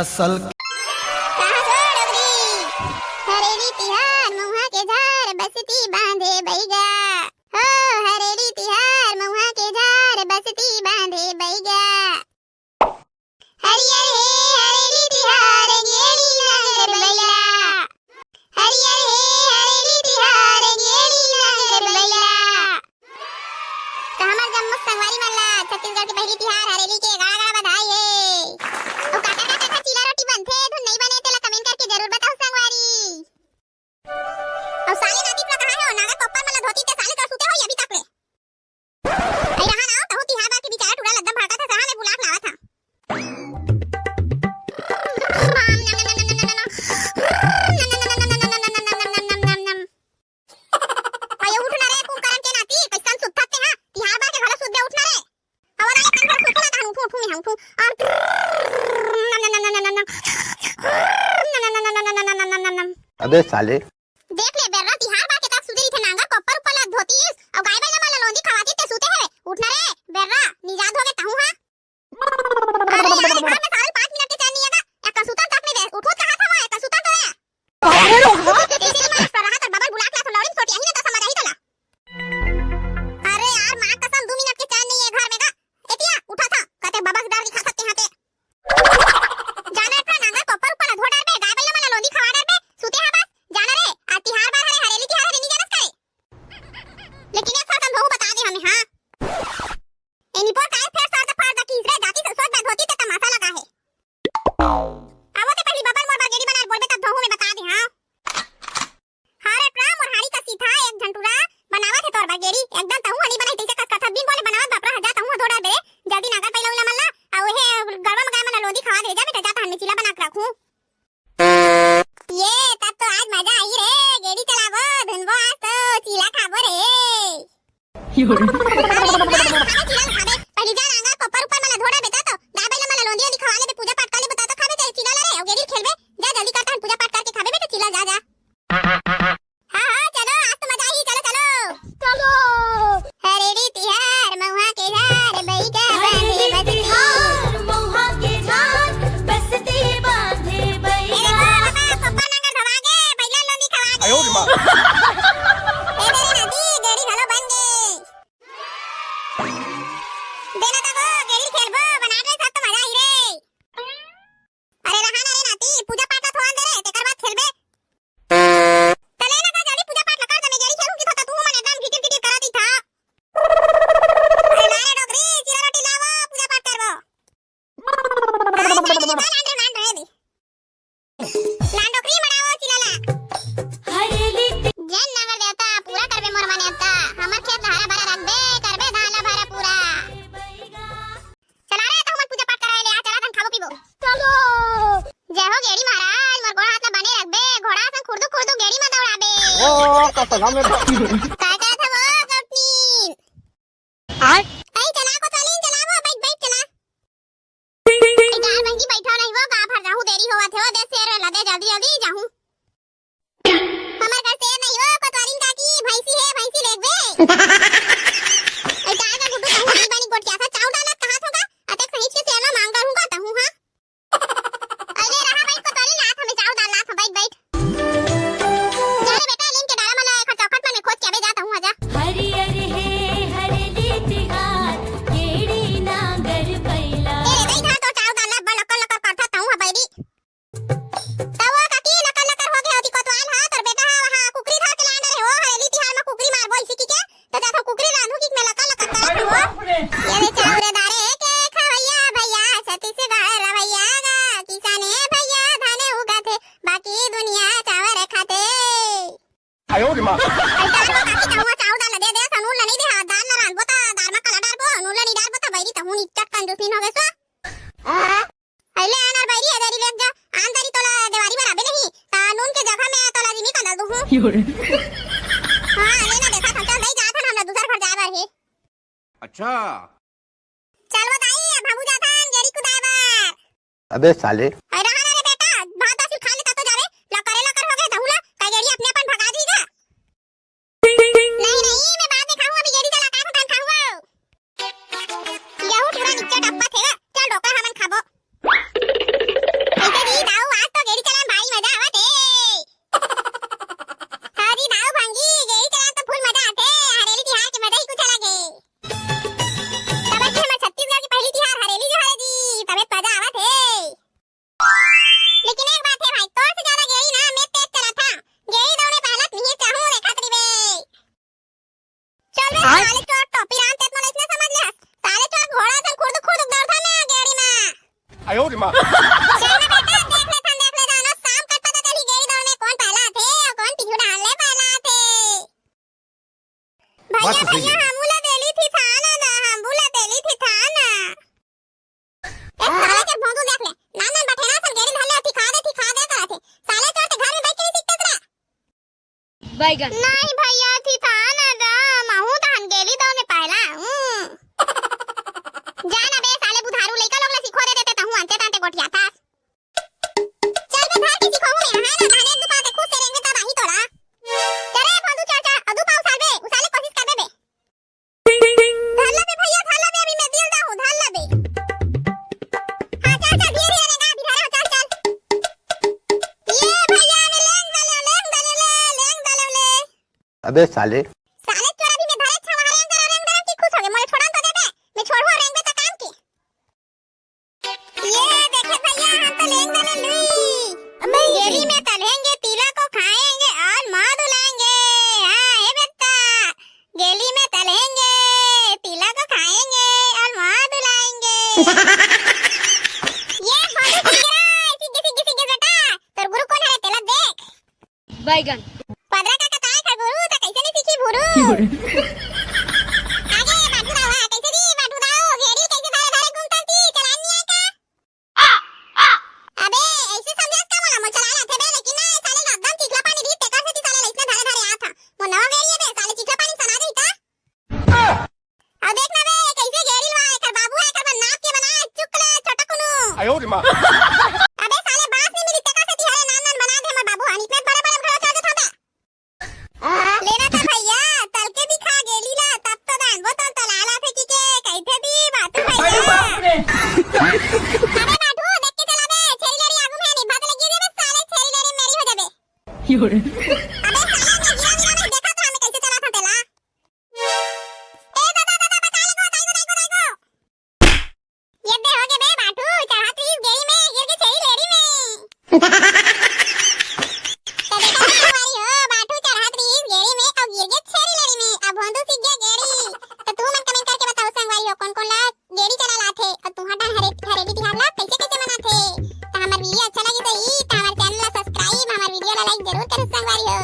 असल हरेली तिहार महुआ के झार बसती बांधे बैगा हो हरेली तिहार महुआ के झार बसती बांधे बैगा हरियर हे हरेली तिहार गेड़ी नहर बैला हरियर हे हरेली तिहार गेड़ी नहर बैला तो हमार जम्मू संगवारी मल्ला छत्तीसगढ़ के पहली तिहार हरेली के गाड़ा गाड़ा बधाई है ओ काका काका चीला रोटी बनथे तो नहीं बने तेला कमेंट करके जरूर बताओ संगवारी और साले नाती पर कहां है ओ नागा पप्पा मला धोती ते साले कर सुते हो अभी तक रे आई रहा ना तो तिहार बार के बिचारा टूरा लद्दम भागा था जहां मैं बुलाक लावा था अबे साले देख ले बेर्रा तिहार बा के तक सुधरी थे नांगा कप्पर ऊपर ला धोती और गाय बैल माला लोंदी खवाती ते सूते है उठना रे बेर्रा निजात हो गए ताहू हां अरे यार घर में साल 5 मिनट के चाह नहीं आगा एक सुता तक नहीं दे उठो कहां था वो एक सुता तो है इसी में पर रहा तर बबल बुलाक ला तो लौड़ी सोटी ही ना तो समझ आई तला अरे यार मां कसम 2 मिनट के चाह नहीं है घर में का एतिया उठा था कहते बाबा डाल दिखा सकते हां ते जाना है नांगा कप्पर ऊपर धो डाल बे गाय बैल माला लोंदी खवा डाल बे सुते है बस जाना रे आज तिहार बार है हरेली तिहार है नहीं जानत काय लेकिन एक बात हम बहु बता दे हमें हां एनी पर काय फेर साथ फाड़ दा की रे जाती से सोच बैठ होती ते तमाशा लगा है आवो ते पहली बबल मोर बागेड़ी बना बोल बे तब बहु में बता दे हां हारे ट्राम और हाड़ी का सीधा एक झंटुरा बनावा थे तोर बागेड़ी एकदम तहु हनी बनाई तैसे कस कथा दिन बोले बनावा बापरा हजा तहु धोड़ा दे जल्दी नागर पहिला उला मल्ला आ ओहे गरवा में गाय मना लोदी खवा दे जा बेटा जाता हन में चिला बना के रखूं ये तब तो आज मजा आई रे गेड़ी चलावो धनबो आज तो चीला खाबो रे पहली जा आंगा कपर ऊपर मला धोड़ा बेटा तो दाबेला मला लोंदिया दिखवा ले पूजा पाठ कर ले बता तो खाबे ते चीला रे और गेड़ी खेलबे जा जल्दी करता हन पूजा पाठ करके खाबे बेटा चीला जा जा हां चलो आज तो मजा आई चलो चलो चलो हरेली तिहार महुआ के झार बैगा बांधे बसती महुआ के झार बसती बांधे बैगा पप्पा नागर धवागे पहिला लोंदी खवागे आयो रे मां ए मेरी नदी गेड़ी घलो बन गई देना तको गेड़ी खेलबो बना रे सब तो मजा आई रे अरे रहा ना रे नाती पूजा पाठ ला थोन दे रे तेकर बाद खेलबे चले ना का जल्दी पूजा पाठ ला कर दे मैं गेड़ी खेलूंगी तो तू मन एकदम गिटिर गिटिर करा दी था अरे मारे डोगरी चिरा रोटी लावो पूजा पाठ करबो लांडोकरी मनावो चिलाला हरेली जन नगर देवता पूरा करबे मोर मान्यता हमर खेत हरा भरा रखबे करबे धान ला भरा पूरा चला रे तो हमर पूजा पाठ कराए ले आ चला धन खाबो पीबो चलो जय हो गेड़ी महाराज मोर घोड़ा हाथ में बने रखबे घोड़ा संग खुर्दू खुर्दू गेड़ी में दौड़ाबे ओ कसम में काय काय था वो कपनी आय आई चला को चलीन चलावो बैठ बैठ चला ए गाल मंगी बैठा नहीं वो का भर जाहू देरी होवा थे वो दे शेर लदे जल्दी जल्दी जाहू हमार घर से नहीं हो कोतवारिन काकी भैंसी है भैंसी लेबे ए गाय का गुड्डू कहूं नहीं बनी गोट क्या था चाव डाला कहां होगा अते सही से सेना मांग रहूंगा तहू हां अरे रहा भाई कोतवारिन लात हमें चाव डाल लात बैठ बैठ चल बेटा लिंक के डाला मला एक चौखट में खोज के आवे जाता हूं आजा हरियर हे हरेली तिहार गेड़ी नागर बैला तेरे नहीं था तो चाव डाला बड़ लकर लकर करता हूं हबैरी तवा काकी लकर लकर हो गए होती कोतवाल हां तर बेटा वहां कुकरी धर के लांडर है हो हरेली तिहार में कुकरी मारबो इसी की के तो जा तो कुकरी रांधू की में लकर लकर कर हो ये चावरे दारे के खवैया भैया छत्तीसगढ़ रवैया गा किसाने भैया धाने उगाते बाकी दुनिया चावल खाते आयो रे मां दाल में काकी तहुआ चाव डाल दे दे सनू लनी दे दाल ना रांधबो ता दाल में कला डालबो नू लनी डालबो ता बैरी तहू निचट कंजूसी हो गए सो अइले आनर बैरी अदरी लेक जा आंदरी तोला देवारी बराबे नहीं ता नून के जगह में तोला जिमी का डाल दूं हां लेना देखा था चल दई जात हमरा दूसर घर जाबर है अच्छा चल बताई बाबू जाता गेड़ी कुदाबर अबे साले अरे रहा ना रे बेटा भात दाल खा लेता तो जावे लकर हो गए दहुला का गेड़ी अपने अपन भगा दीगा नहीं नहीं मैं बाद में खाऊंगा अभी गेड़ी चला का खान खाऊंगा यहू पूरा निच्चे डब्बा थे चल डोकर हमन खाबो ऐसे माँ चल ना बेटा देख ले जानो शाम कट पता चली गेड़ी दौड़ में कौन पहला थे और कौन पिछू डाल ले पहला थे। बात भैया तो सही भैया है। हमूला देली थी थाना ना हमूला देली थी थाना। ए साले के भोंदू देख ले नान नान बठेना सन गेड़ी धले थी खा दे करा थे साले तो घर में बैठ के नहीं सीखते तरा बैगन नहीं भैया थी थाना दा महू धान गेली दौड़ में पहला जाना बे साले बुधारू लइका लोग ला सिखो दे देते तहु अंते तांते गोठिया था। चल बे घर की सिखाऊं मैं है ना धाने एक दो पाते खुद से रहेंगे तब आही तोड़ा चले बंधु चाचा अदु पाऊ साल बे उसाले कोशिश कर दे बे धर ले बे भैया धर ले बे अभी मैं दिल दा हूं धर ले बे हां चल चल धीरे धीरे रहेगा अभी धरे चल चल ये भैया ने लेंग दले ले अबे साले साले चोरा भी मैं धरे छवा रेंग दरे की खुश हो गए मोले छोड़ा तो दे दे मैं छोड़ हो रेंग में तो काम की ये देखे भैया हम तो लेंग दले लुई गेली में तलेंगे तिला को खाएंगे और मां दुलाएंगे हां ए बेटा गेली में तलेंगे तिला को खाएंगे और मां दुलाएंगे ये भाभी सिगे बेटा तोर गुरु कौन है तेला देख बैगन पदरा का कताय कर गुरु त कैसे नहीं सीखी भुरु आगे बाटू दाओ है कैसे दी बाटू दाओ गेड़ी कैसे धारे धारे घूमता थी चलान नहीं आया का अबे ऐसे समझास का मोला मो चला थे बे लेकिन ना साले एकदम चिकला पानी दी तेकर से साले इसने धारे धारे आया था वो नवा गेड़ी है बे साले चिकला पानी सना दे इता अब देखना बे कैसे गेड़ी वा एकर बाबू है एकर नाप के बना चुकले छोटा कुनु आयो रे माँ अबे साले बास नहीं मिली तेकर से हरे नान नान बना दे मोर बाबू हनी पे बड़े बड़े घर चल दे था लेना था भैया तल के दिखा गेली ला तब तो दान वो तो तलाला फेंकी के कैथे दी बातू भैया अरे बाटू देख के चला बे छेरी लेरी आगू में निभा तो लगी रे साले छेरी लेरी मेरी हो जाबे अबे साले ने गिरा गिरा नहीं देखा तो हमें कैसे चला था तेला ए दादा बता ले गो ये दे हो गए बे बाटू चढ़ा तू इस गेड़ी में गिर के छेरी लेरी में कौन कौन ला गेड़ी चला लाथे और तुम्हारा हरेडी तिहार ला कैसे कैसे मनाथे तो हमार वीडियो अच्छा लगी तो ई तो हमारे चैनल ला सब्सक्राइब हमार वीडियो ला लाइक जरूर करो संगवारी हो।